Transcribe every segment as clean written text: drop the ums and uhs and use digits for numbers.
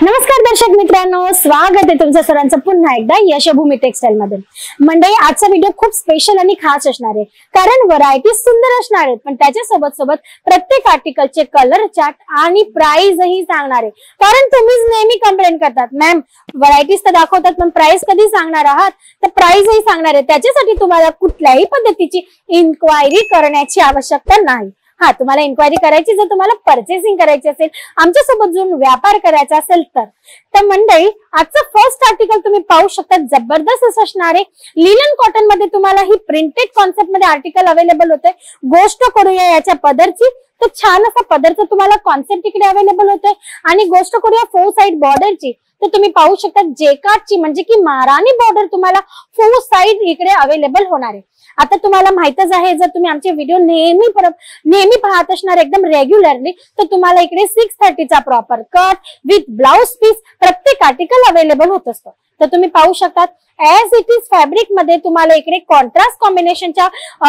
नमस्कार दर्शक मित्रांनो, स्वागत आहे तुमचं सर्वांचं पुन्हा एकदा यशभूमी टेक्सटाईल मध्ये। मंडळी, आजचा व्हिडिओ खूप स्पेशल आणि खास असणार आहे, कारण व्हरायटी सुंदर असणार आहेत, पण त्याच्या सोबत प्रत्येक आर्टिकलचे कलर चार्ट आणि प्राइस ही सांगणार आहे। कारण तुम्हीच नेहमी कंप्लेंट करतात, मॅम व्हरायटीज तर दाखवतात पण प्राइस कधी सांगणार आहात, तर प्राइस ही सांगणार आहे। त्याच्यासाठी तुम्हाला कुठल्याही पद्धतीची इन्क्वायरी करण्याची आवश्यकता नाही। तुम्हाला इन्क्वायरी करायची, जर तुम्हाला परचेसिंग करायची असेल, आमच्या सोबत जो व्यापार करायचा असेल तर मंडळी आजचं फर्स्ट आर्टिकल तुम्ही पाहू शकता, जबरदस्त असं असणार आहे। लिनन कॉटन मध्ये तुम्हाला ही प्रिंटेड कॉन्सेप्ट मध्ये आर्टिकल अवेलेबल होते। गोष्ट करूया याच्या पदरची, तर छान असा पदरचा तुम्हाला कॉन्सेप्ट इकडे अवेलेबल होतोय। आणि गोष्ट करूया फोर साइड बॉर्डरची, तर तुम्ही पाहू शकता जेकार्डची म्हणजे की महाराणी बॉर्डर तुम्हाला फोर साइड इकडे अवेलेबल होणार आहे। आता तुम्हाला माहितच आहे, जर तुम्ही आमचे व्हिडिओ नेहमी पाहत असणार एकदम रेग्युलरली, तर तुम्हाला इकडे 630 चा proper cut with blouse piece प्रत्येक आर्टिकल अवेलेबल होत असतं। तर तुम्ही पाहू शकता ऍज इट इज फॅब्रिक मध्ये तुम्हाला इकडे कॉन्ट्रास्ट कॉम्बिनेशनच्या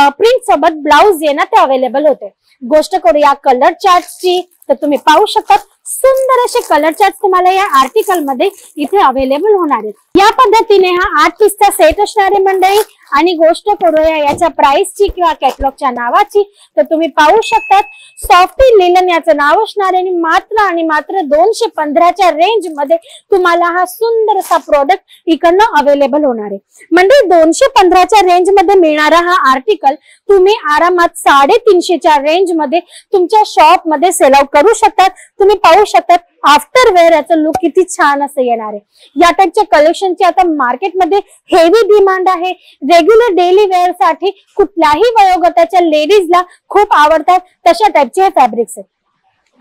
प्रिंट सोबत ब्लाउज येणं ते अवेलेबल होते। गोष्ट करूया कलर चार्टची, तर तुम्ही पाहू शकता सुंदर असे कलर चार्ट तुम्हाला या आर्टिकल मध्ये इथे अवेलेबल होणार आहेत। या पद्धतीने हा 8 पीसचा सेट असणार आहे मंडळी। आणि गोष्ट करूया याच्या प्राइसची किंवा कॅटलॉगच्या नावाची, तर तुम्ही पाहू शकता सॉफ्टी लिनन याचं नाव असणार आहे आणि मात्र 215च्या रेंज मध्ये तुम्हाला हा सुंदर असा प्रोडक्ट इकडनं अवेलेबल होणार आहे। म्हणजे 215च्या रेंज मध्ये मिळणारा हा आर्टिकल तुम्ही आरामात 350च्या रेंज मध्ये तुमच्या शॉप मध्ये सेल आउट करू शकतात। तुम्ही पाहू शकता आफ्टर वेअर याचं लुक किती छान असं येणार आहे। या टाइपच्या कलेक्शनची आता मार्केटमध्ये हेवी डिमांड आहे। रेग्युलर डेली वेअर साठी कुठल्याही वयोगटाच्या लेडीजला खूप आवडतात तशा टाइपचे हे फॅब्रिक्स आहेत।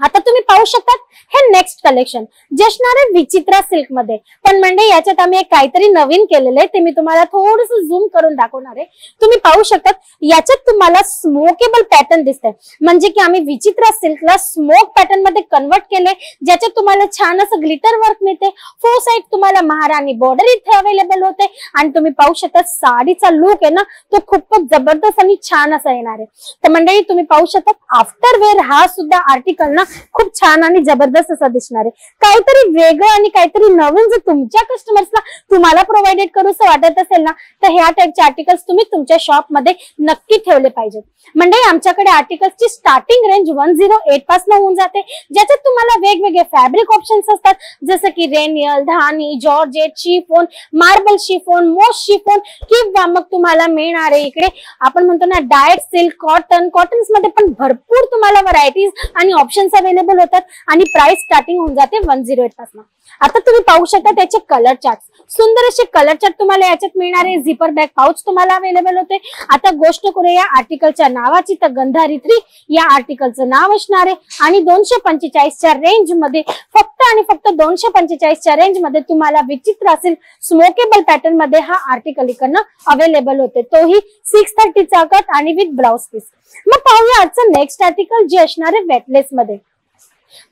आता तुम्ही पाहू शकता हे नेक्स्ट कलेक्शन जे असणार आहे विचित्रा सिल्क मध्ये, पण म्हणजे याच्यात आम्ही एक काहीतरी नवीन केलेलं आहे, ते मी तुम्हाला थोडस झूम करून दाखवणार आहे। तुम्ही पाहू शकता याच्यात तुम्हाला स्मोकेबल पॅटर्न दिसतंय, म्हणजे की आम्ही विचित्रा सिल्कला स्मोक पॅटर्न मध्ये कन्वर्ट केले, ज्याच्यात तुम्हाला छान असं ग्लिटर वर्क मिळते। फोर साइड तुम्हाला महाराणी बॉर्डर इथे अवेलेबल होते आणि तुम्ही पाहू शकता साडीचा लुक आहे ना, तो खूपच जबरदस्त आणि छान असा येणार आहे। तर मंडळी तुम्ही पाहू शकता आफ्टर वेअर हा सुद्धा आर्टिकल ना खूप छान आणि जबरदस्त असा दिसणार आहे। काहीतरी वेगळं आणि काहीतरी नवीन जर तुमच्या कस्टमर्सला तुम्हाला प्रोव्हाइडेड करूसं वाटत असेल ना, तर ह्या टाइपचे आर्टिकल्स तुम्ही तुमच्या शॉप मध्ये नक्की ठेवले पाहिजेत। म्हणजे आमच्याकडे आर्टिकल्सची स्टार्टिंग रेंज 108 पासून होऊन जाते, ज्याच्यात तुम्हाला वेगवेगळे फॅब्रिक ऑप्शन्स असतात, जसं की रेनियल, धानी, georgette, chiffon, marble chiffon, moss chiffon, किंवा मग तुम्हाला मिळणारे इकडे आपण म्हणतो ना डायट सिल्क, कॉटन्स मध्ये पण भरपूर तुम्हाला व्हरायटीज आणि ऑप्शन्स अवेलेबल होतात आणि प्राइस स्टार्टिंग होऊन जाते 108 पासून। आता तुम्ही पाहू शकता त्याचे कलर चार्ट, सुंदर असे कलर चार्ट तुम्हाला याच्यात मिळणारे। झिपर बॅग पाउच तुम्हाला अवेलेबल होते। आता गोष्ट करूया या आर्टिकलच्या नावाची, तर गंधारी 3 या आर्टिकलचं नाव असणार आहे आणि 245च्या रेंज मध्ये फक्त 245च्या रेंज मध्ये तुम्हाला विचित्र असेल स्मोकेबल पॅटर्न मध्ये हा आर्टिकल इकडनं अवेलेबल होते, तोही 630चा कट आणि विथ ब्लाउज पीस। मग पाहूया आजचं नेक्स्ट आर्टिकल जे असणार आहे वेटलेस मध्ये।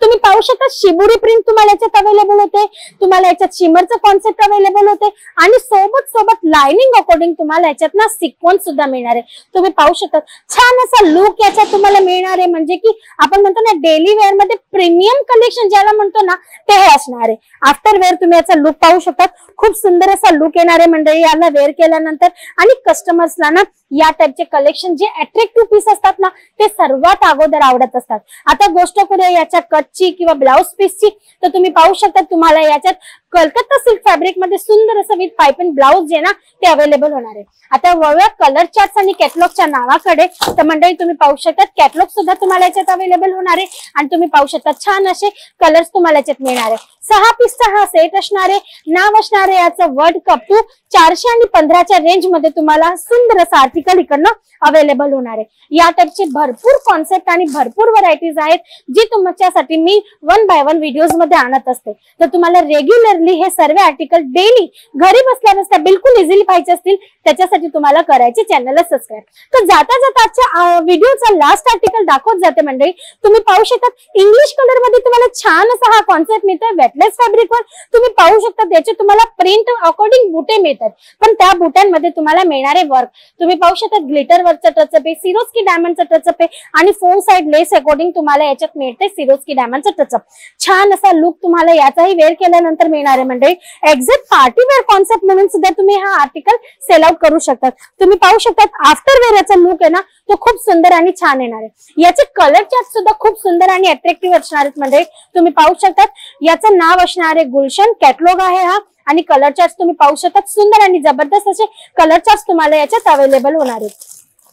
तुम्ही पाहू शकता शिबोरी प्रिंट तुम्हाला याच्यात अवेलेबल होते, तुम्हाला याच्यात शिमरचं कॉन्सेप्ट अवेलेबल होते आणि सोबत लाइनिंग अकॉर्डिंग तुम्हाला याच्यात ना सिक्वेन्स सुद्धा मिळणार आहे। तुम्ही पाहू शकता छान असा लुक याच्यात तुम्हाला मिळणार आहे, म्हणजे की आपण म्हणतो ना डेली वेअर मध्ये प्रीमियम कलेक्शन ज्याला म्हणतो ना, ते हे असणार आहे। आफ्टर वेअर तुम्ही याचा लुक पाहू शकता, खूप सुंदर असा लुक येणार आहे मंडळी याला वेअर केल्यानंतर। आणि कस्टमर्सला ना या टाइपचे कलेक्शन जे अट्रॅक्टिव्ह पीस असतात ना, ते सर्वात अगोदर आवडत असतात। आता गोष्ट करूया याच्या कटची किंवा ब्लाउज पीसची, तर तुम्ही पाहू शकता तुम्हाला याच्यात कलकत्ता सिल्क फॅब्रिक मध्ये सुंदर असं विथ पाइप अँड ब्लाउज जे ना ते अवेलेबल होणार आहे। आता वळूया कलर चार्ट्स आणि कॅटलॉगच्या नावाकडे, तर मंडळी तुम्ही पाहू शकता कॅटलॉग सुद्धा तुम्हाला याच्यात अवेलेबल होणार आहे आणि तुम्ही पाहू शकता छान असे कलर्स तुम्हाला याच्यात मिळणार आहे। 6 पीसचा हा सेट असणार आहे। नाव असणार आहे याचं वर्ल्ड कप 2, 415च्या रेंज मध्ये तुम्हाला सुंदर असं आर्टिकल इकडनं अवेलेबल होणार आहे। या टाइपचे भरपूर कॉन्सेप्ट आणि भरपूर व्हरायटीज आहेत, जी तुमच्यासाठी मी 1 बाय 1 व्हिडिओज मध्ये आणत असते। तर तुम्हाला रेग्युलरली मधली हे सर्व आर्टिकल डेली घरी बसल्या बसल्या बिलकुल इझिली पाहायचे असतील त्याच्यासाठी तुम्हाला करायचे चॅनलला सबस्क्राईब. तर जाता जाता आजच्या व्हिडिओचा लास्ट आर्टिकल दाखवत जाते मंडळी. तुम्ही पाहू शकता इंग्लिश कलर मध्ये तुम्हाला छान असा हा कॉन्सेप्ट मिळतोय वेटलेस फॅब्रिकवर. तुम्ही पाहू शकता त्याचे तुम्हाला प्रिंट अकॉर्डिंग बुटे मिळतात, पण त्या बुटांमध्ये तुम्हाला मिळणारे वर्क तुम्ही पाहू शकता ग्लिटर वर्कचा टचअप आहे, सिरोस्की डायमंडचा टचअप आहे आणि फोर साइड लेस अकॉर्डिंग तुम्हाला याच्यात मिळते सिरोस्की डायमंडचा टचअप. छान असा लुक तुम्हाला याचाही वेअर केल्यानंतर मिळणार आहे मंडळी. एक्झॅक्ट पार्टी वेअर कॉन्सेप्ट म्हणून सुद्धा तुम्ही हा आर्टिकल सेल आउट करू शकता. तुम्ही पाहू शकता आफ्टर वेअर याचा लुक आहे ना तो खूप सुंदर आणि छान येणार आहे. याचे कलर चार्ट सुद्धा खूप सुंदर आणि अट्रॅक्टिव्ह असणार आहेत मंडळी. तुम्ही पाहू शकता याचं नाव असणार आहे गुलशन, कॅटलॉग आहे हा आणि कलर चार्ट तुम्ही पाहू शकता सुंदर आणि जबरदस्त असे कलर चार्ट तुम्हाला याच्यात अवेलेबल होणार आहेत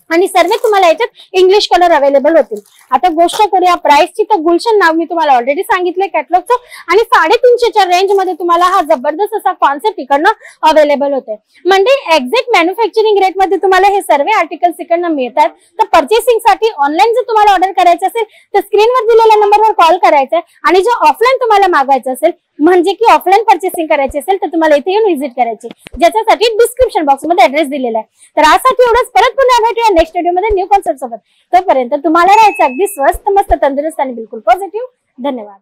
आणि सर्व तुम्हाला याच्यात इंग्लिश कलर अवेलेबल होतील. आता गोष्ट करूया प्राइसची, तर गुलशन नाव मी तुम्हाला ऑलरेडी सांगितलंय कॅटलॉगचं आणि 350च्या रेंज मध्ये तुम्हाला हा जबरदस्त असा कॉन्सेप्ट इकडनं अवेलेबल होते. म्हणजे एक्झॅक्ट मॅन्युफॅक्चरिंग रेट मध्ये तुम्हाला हे सर्व आर्टिकल्स इकडनं मिळतात. तर पर्चेसिंग साठी ऑनलाईन जर तुम्हाला ऑर्डर करायचं असेल तर स्क्रीनवर दिलेल्या नंबरवर कॉल करायचा आणि जर ऑफलाईन तुम्हाला मागवायचं असेल म्हणजे की ऑफलाईन पर्चेसिंग करायची असेल तर तुम्हाला इथे येऊन व्हिजिट करायची, ज्याच्यासाठी डिस्क्रिप्शन बॉक्स मध्ये ऍड्रेस दिलेला आहे. तर आजसाठी एवढंच. परत पुन्हा भेटूया नेक्स्ट व्हिडिओ मध्ये न्यू कॉन्सेप्ट सोबत. तोपर्यंत तुम्हाला राहायचं अगदी स्वस्त, मस्त, तंदुरुस्त आणि बिलकुल पॉझिटिव्ह. धन्यवाद.